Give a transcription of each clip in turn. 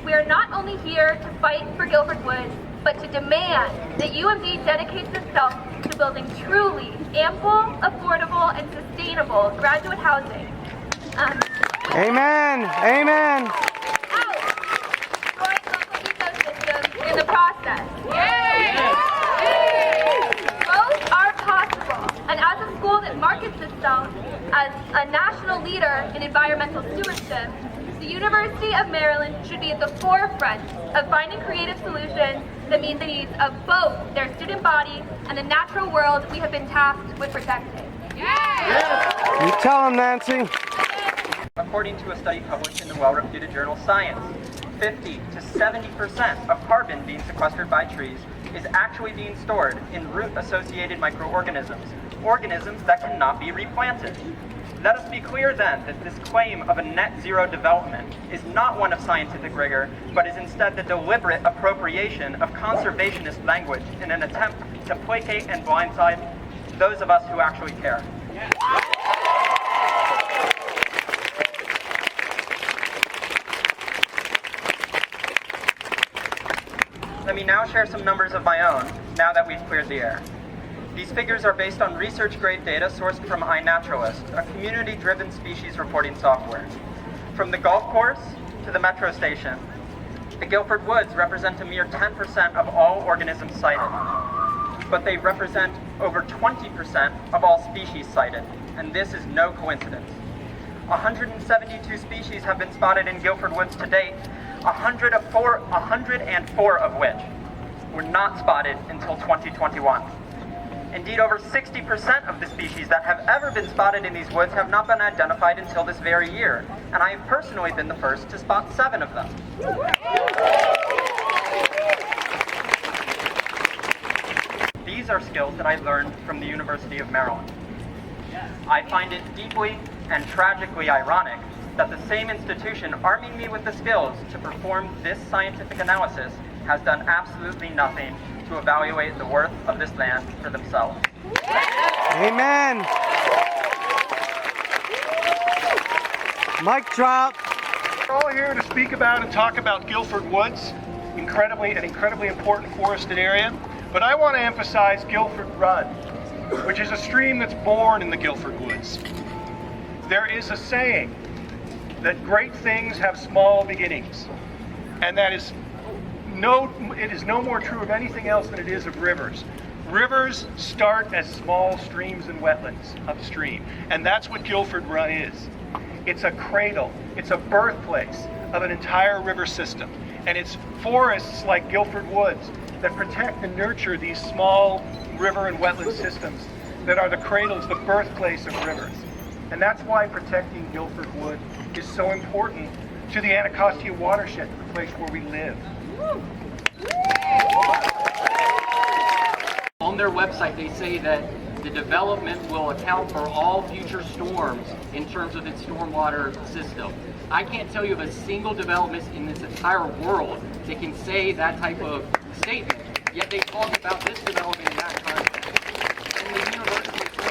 We are not only here to fight for Guilford Woods, but to demand that UMD dedicates itself to building truly ample, affordable, and sustainable graduate housing. Amen. Amen. Destroying local ecosystems in the process. Both are possible, and as a school that markets itself as a national leader in environmental stewardship, the University of Maryland should be at the forefront of finding creative solutions that meet the needs of both their student body and the natural world we have been tasked with protecting. You tell them, Nancy. According to a study published in the well-reputed journal Science, 50 to 70% of carbon being sequestered by trees is actually being stored in root-associated microorganisms, organisms that cannot be replanted. Let us be clear then that this claim of a net zero development is not one of scientific rigor, but is instead the deliberate appropriation of conservationist language in an attempt to placate and blindside those of us who actually care. Let me now share some numbers of my own, now that we've cleared the air. These figures are based on research-grade data sourced from iNaturalist, a community-driven species reporting software. From the golf course to the metro station, the Guilford Woods represent a mere 10% of all organisms cited, but they represent over 20% of all species cited, and this is no coincidence. 172 species have been spotted in Guilford Woods to date, 104 of which were not spotted until 2021. Indeed, over 60% of the species that have ever been spotted in these woods have not been identified until this very year, and I have personally been the first to spot 7 of them. These are skills that I learned from the University of Maryland. I find it deeply and tragically ironic that the same institution arming me with the skills to perform this scientific analysis has done absolutely nothing to evaluate the worth of this land for themselves. Amen. Mic drop. We're all here to speak about and talk about Guilford Woods, an incredibly important forested area. But I want to emphasize Guilford Run, which is a stream that's born in the Guilford Woods. There is a saying that great things have small beginnings, and it is no more true of anything else than it is of rivers. Rivers start as small streams and wetlands upstream, and that's what Guilford Run is. It's a cradle, it's a birthplace of an entire river system, and it's forests like Guilford Woods that protect and nurture these small river and wetland systems that are the cradles, the birthplace of rivers. And that's why protecting Guilford Wood is so important to the Anacostia watershed, the place where we live. On their website, they say that the development will account for all future storms in terms of its stormwater system. I can't tell you of a single development in this entire world that can say that type of statement, yet they talk about this development in that context. And the university is so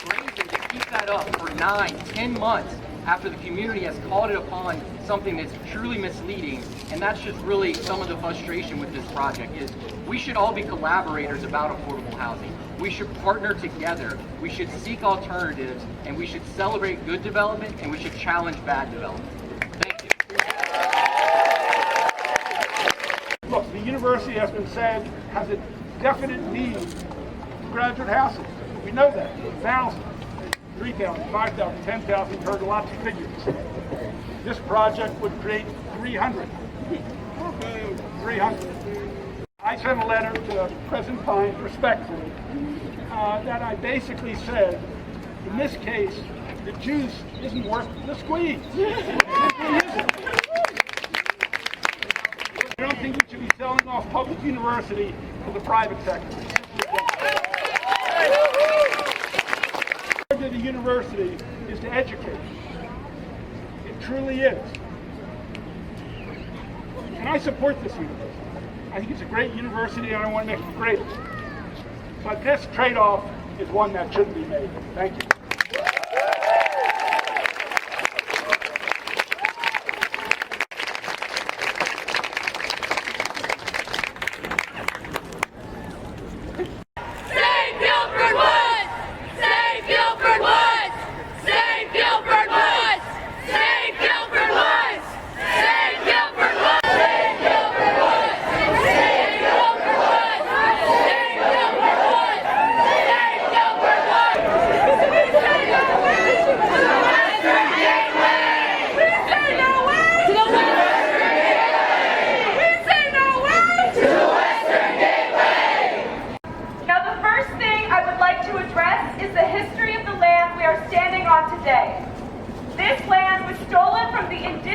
brazen to keep that up for 9, 10 months after the community has called it upon something that's truly misleading. And that's just really some of the frustration with this project is we should all be collaborators about affordable housing. We should partner together. We should seek alternatives, and we should celebrate good development, and we should challenge bad development. Thank you. Look, the university has been said has a definite need for graduate housing. We know that. 1,000, 3,000, 5,000, 10,000, you've heard lots of figures. This project would create 300. 300. I sent a letter to President Pines respectfully that I basically said, in this case, the juice isn't worth the squeeze. I don't think we should be selling off public university to the private sector. The university is to educate. It truly is. And I support this university. I think it's a great university and I want to make it greater. But this trade-off is one that shouldn't be made. Thank you.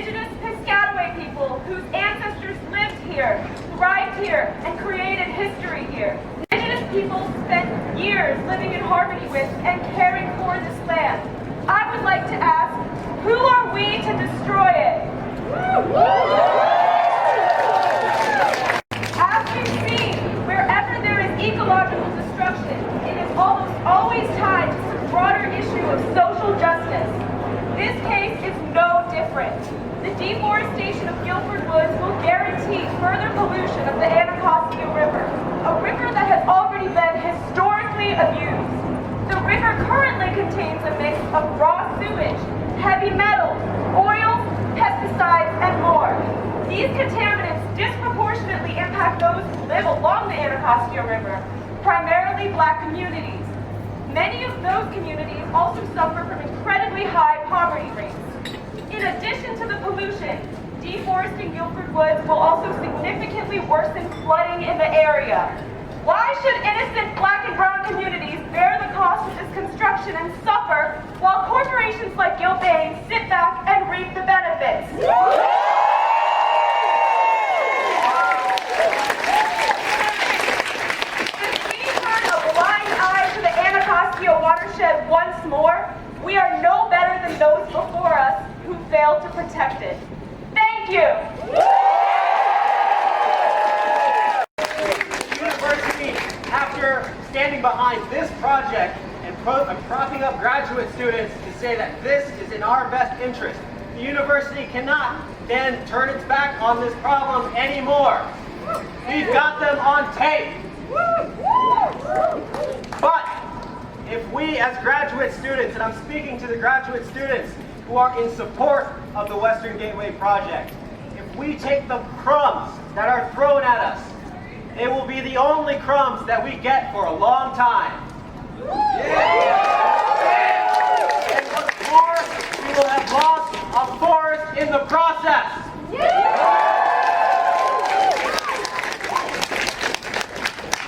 indigenous Piscataway people whose ancestors lived here, thrived here, and created history here. Indigenous people spent years living in harmony with and caring for this land. I would like to ask, who are we to destroy it? As we've seen, wherever there is ecological destruction, it is almost always tied to some broader issue of social justice. This case is no different. The deforestation of Guilford Woods will guarantee further pollution of the Anacostia River, a river that has already been historically abused. The river currently contains a mix of raw sewage, heavy metals, oils, pesticides, and more. These contaminants disproportionately impact those who live along the Anacostia River, primarily Black communities. Many of those communities also suffer from incredibly high poverty rates. In addition to the pollution, deforesting Guilford Woods will also significantly worsen flooding in the area. Why should innocent Black and brown communities bear the cost of this construction and suffer while corporations like Gilbane sit back and reap the benefits? If we turn a blind eye to the Anacostia watershed once more, we are no better than those before us who failed to protect it. Thank you! University, after standing behind this project and propping up graduate students to say that this is in our best interest, the university cannot then turn its back on this problem anymore. We've got them on tape. But if we as graduate students, and I'm speaking to the graduate students who are in support of the Western Gateway Project, if we take the crumbs that are thrown at us, they will be the only crumbs that we get for a long time. And what's more, we will have lost a forest in the process.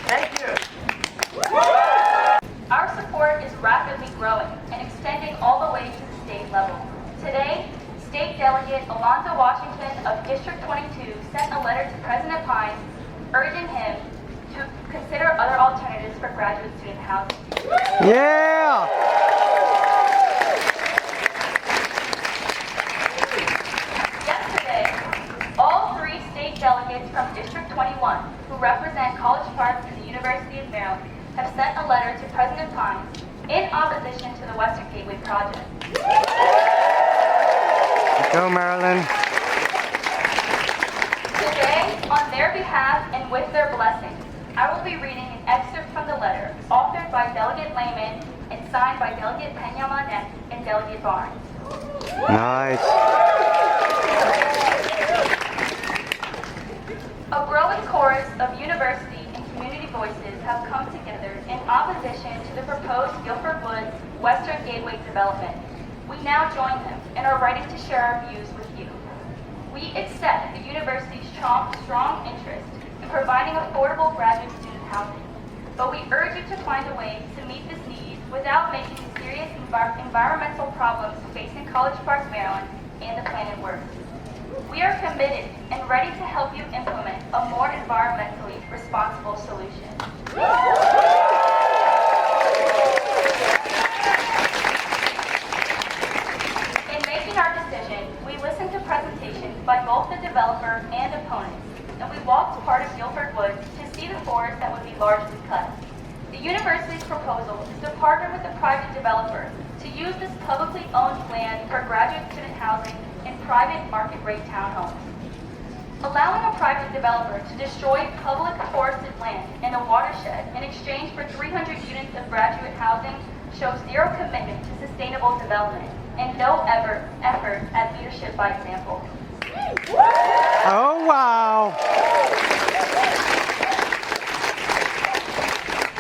Thank you. Our support is rapidly growing and extending all the way to the state level. Today, State Delegate Alonzo Washington of District 22 sent a letter to President Pine urging him to consider other alternatives for graduate student housing. Yeah! Yesterday, all 3 state delegates from District 21, who represent College Park and the University of Maryland, have sent a letter to President Pine in opposition to the Western Gateway Project. Go, Maryland. Today, on their behalf and with their blessing, I will be reading an excerpt from the letter, authored by Delegate Lehman and signed by Delegate Peña-Manet and Delegate Barnes. Nice. A growing chorus of university and community voices have come together in opposition to the proposed Guilford Woods Western Gateway development. We now join them and are ready to share our views with you. We accept the university's strong interest in providing affordable graduate student housing, but we urge you to find a way to meet this need without making the serious environmental problems facing College Park, Maryland, and the planet worse. We are committed and ready to help you implement a more environmentally responsible solution. In making our decision, we listened to presentations by both the developer and opponents, and we walked part of Guilford Woods to see the forest that would be largely cut. The university's proposal is to partner with a private developer to use this publicly owned land for graduate student housing and private market rate townhomes. Allowing a private developer to destroy public forested land in a watershed in exchange for 300 units of graduate housing shows zero commitment to sustainable development and no effort at leadership by example. Oh, wow.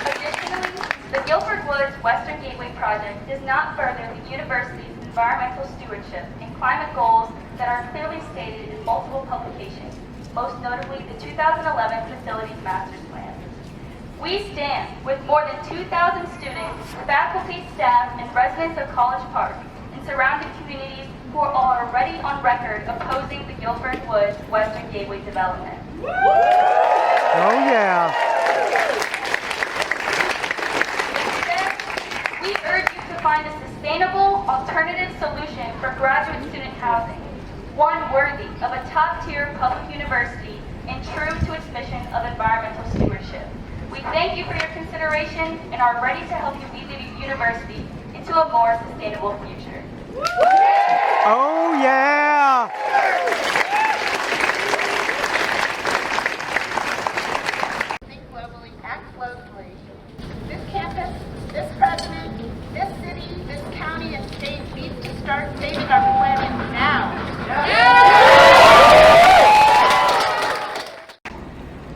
Additionally, the Guilford Woods Western Gateway Project does not further the university's environmental stewardship and climate goals that are clearly stated in multiple publications, most notably the 2011 Facilities Master Plan. We stand with more than 2,000 students, faculty, staff, and residents of College Park and surrounding communities who are already on record opposing the Guilford Woods Western Gateway development. Oh yeah. Instead, we urge you to find a sustainable alternative solution for graduate student housing, one worthy of a top-tier public university and true to its mission of environmental stewardship. We thank you for your consideration and are ready to help you lead the university into a more sustainable future. Oh yeah. Think globally, act locally. This campus, this president, this city, this county and state needs to start saving our planet now.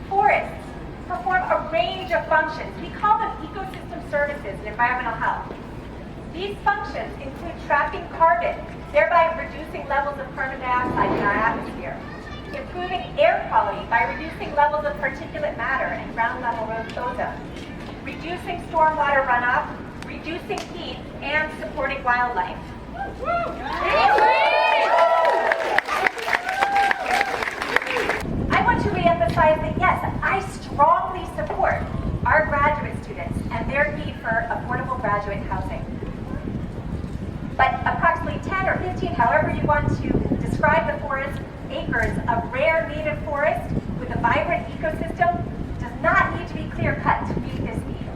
Forests perform a range of functions. We call them ecosystem services in environmental health. These functions include trapping carbon, thereby reducing levels of carbon dioxide in our atmosphere, improving air quality by reducing levels of particulate matter and ground level ozone, reducing stormwater runoff, reducing heat, and supporting wildlife. I want to reemphasize that yes, I strongly support our graduate students and their need for affordable graduate housing. But approximately 10 or 15, however you want to describe the forest, acres of rare native forest with a vibrant ecosystem does not need to be clear-cut to meet this need.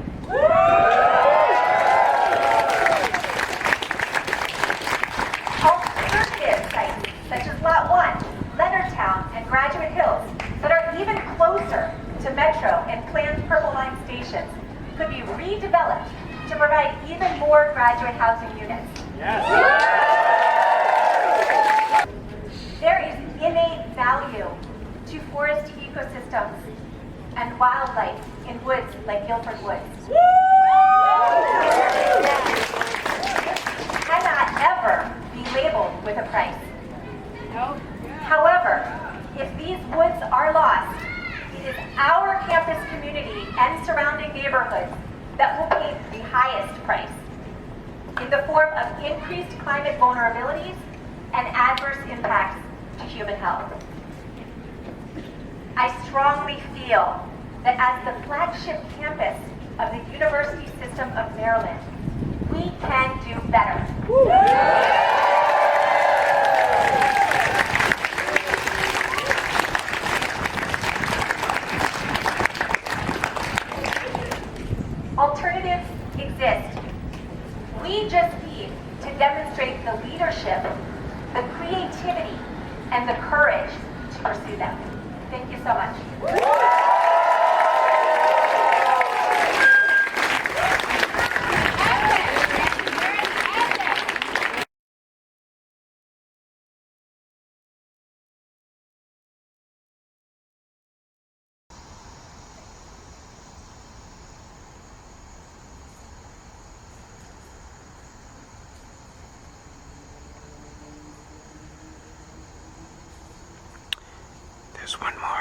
Alternative sites, such as Lot 1, Leonardtown, and Graduate Hills, that are even closer to Metro and planned Purple Line stations, could be redeveloped to provide even more graduate housing units. There is innate value to forest ecosystems and wildlife in woods like Guilford Woods. This cannot ever be labeled with a price. However, if these woods are lost, it is our campus community and surrounding neighborhoods that will pay the highest price in the form of increased climate vulnerabilities and adverse impacts to human health. I strongly feel that as the flagship campus of the University System of Maryland, we can do better. Alternatives exist. We just need to demonstrate the leadership, the creativity, and the courage to pursue them. Thank you so much. There's one more.